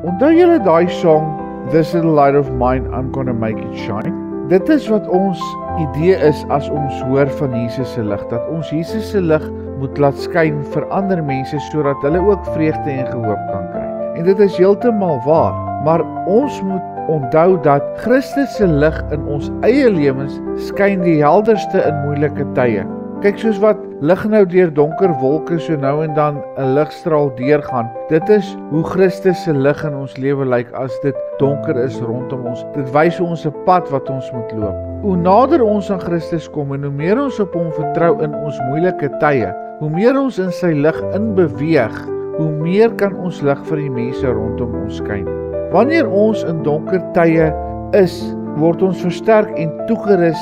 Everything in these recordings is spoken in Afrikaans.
Onthou julle daai song, This Little Light of Mine, I'm Gonna Make It Shine? Dit is wat ons idee is as ons hoor van Jesus se lig, dat ons Jesus se lig moet laat skyn vir ander mense, sodat hulle ook vreugde en gehoop kan kry. En dit is heeltemal waar, maar ons moet onthou dat Christus se lig in ons eie lewens skyn die helderste in moeilike tye. Kyk, soos wat lig nou deur donker wolke so nou en dan 'n ligstraal deurgaan. Dit is hoe Christus se lig in ons lewe lyk as dit donker is rondom ons. Dit wys ons 'n pad wat ons moet loop. Hoe nader ons aan Christus kom en hoe meer ons op hom vertrou in ons moeilike tye, hoe meer ons in sy lig inbeweeg, hoe meer kan ons lig vir die mense rondom ons skyn. Wanneer ons in donker tye is, word ons versterk en toegerus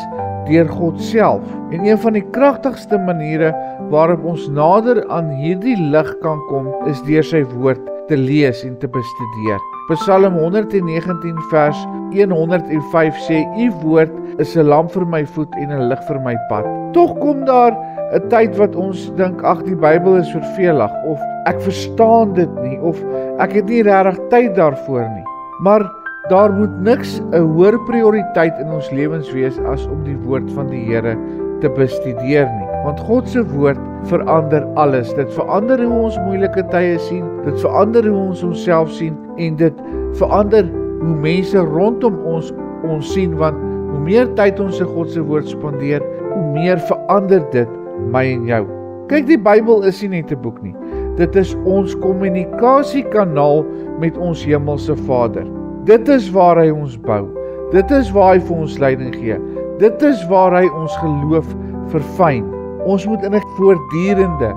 deur God self. En een van die kragtigste maniere waarop ons nader aan hierdie lig kan kom, is deur sy woord te lees en te bestudeer. Psalm 119 vers 105 sê, U woord is 'n lamp vir my voet en 'n lig vir my pad. Tog kom daar 'n tyd wat ons dink, ag, die Bybel is vervelig, of ek verstaan dit nie, of ek het nie regtig tyd daarvoor nie. Maar daar moet niks 'n hoër prioriteit in ons lewens wees as om die woord van die Here te bestudeer nie. Want God se woord verander alles. Dit verander hoe ons moeilike tye sien, dit verander hoe ons onsself sien, en dit verander hoe mense rondom ons sien, want hoe meer tyd ons in God se woord spandeer, hoe meer verander dit my en jou. Kyk, die Bybel is nie net 'n boek nie. Dit is ons kommunikasiekanaal met ons hemelse Vader. Dit is waar hy ons bou. Dit is waar hy vir ons leiding gee. Dit is waar hy ons geloof verfyn. Ons moet in 'n voortdurende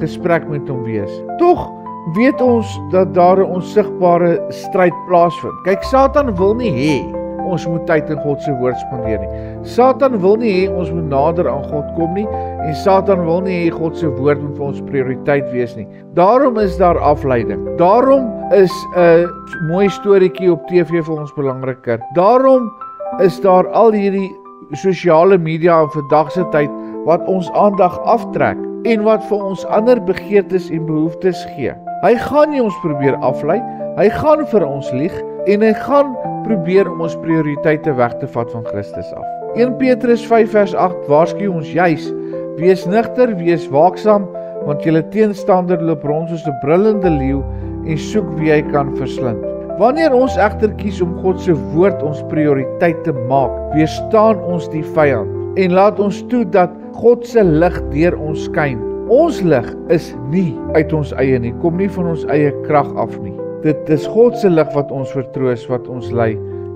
gesprek met hom wees. Tog weet ons dat daar 'n onsigbare stryd plaasvind. Kyk, Satan wil nie hê ons moet tyd in God se woord spandeer nie. Satan wil nie hê ons moet nader aan God kom nie, en Satan wil nie hê God se woord moet vir ons prioriteit wees nie. Daarom is daar afleiding. Daarom is 'n mooi storieetjie op TV vir ons belangriker. Daarom is daar al hierdie sosiale media in vandag se tyd wat ons aandag aftrek en wat vir ons ander begeertes en behoeftes gee. Hy gaan nie ons probeer aflei, hy gaan vir ons lieg, en hy gaan probeer om ons prioriteite weg te vat van Christus af. 1 Petrus 5 vers 8 waarsku ons juis, wees nigter, wees waaksaam, want julle teenstander loop rond soos 'n brullende leeu en soek wie hy kan verslind. Wanneer ons egter kies om God se woord ons prioriteit te maak, weerstaan ons die vyand en laat ons toe dat God se lig deur ons skyn. Ons lig is nie uit ons eie nie, kom nie van ons eie krag af nie. Dit is God se lig wat ons vertroos, wat ons lei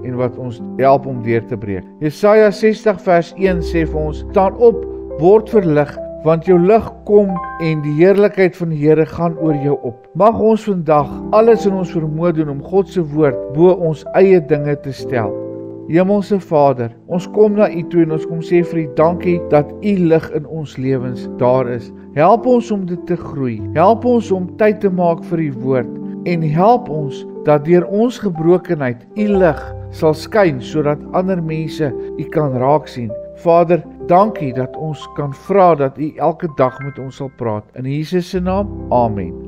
en wat ons help om deur te breek. Jesaja 60 vers 1 sê vir ons, staan op, word verlig, want jou lig kom en die heerlikheid van die Here gaan oor jou op. Mag ons vandag alles in ons vermoë doen om God se woord bo ons eie dinge te stel. Hemelse Vader, ons kom na U toe en ons kom sê vir U dankie dat U lig in ons lewens daar is. Help ons om dit te groei. Help ons om tyd te maak vir U woord. En help ons dat deur ons gebrokenheid U lig sal skyn, sodat ander mense U kan raak sien. Vader, dankie dat ons kan vra dat U elke dag met ons sal praat. In Jesus se naam, amen.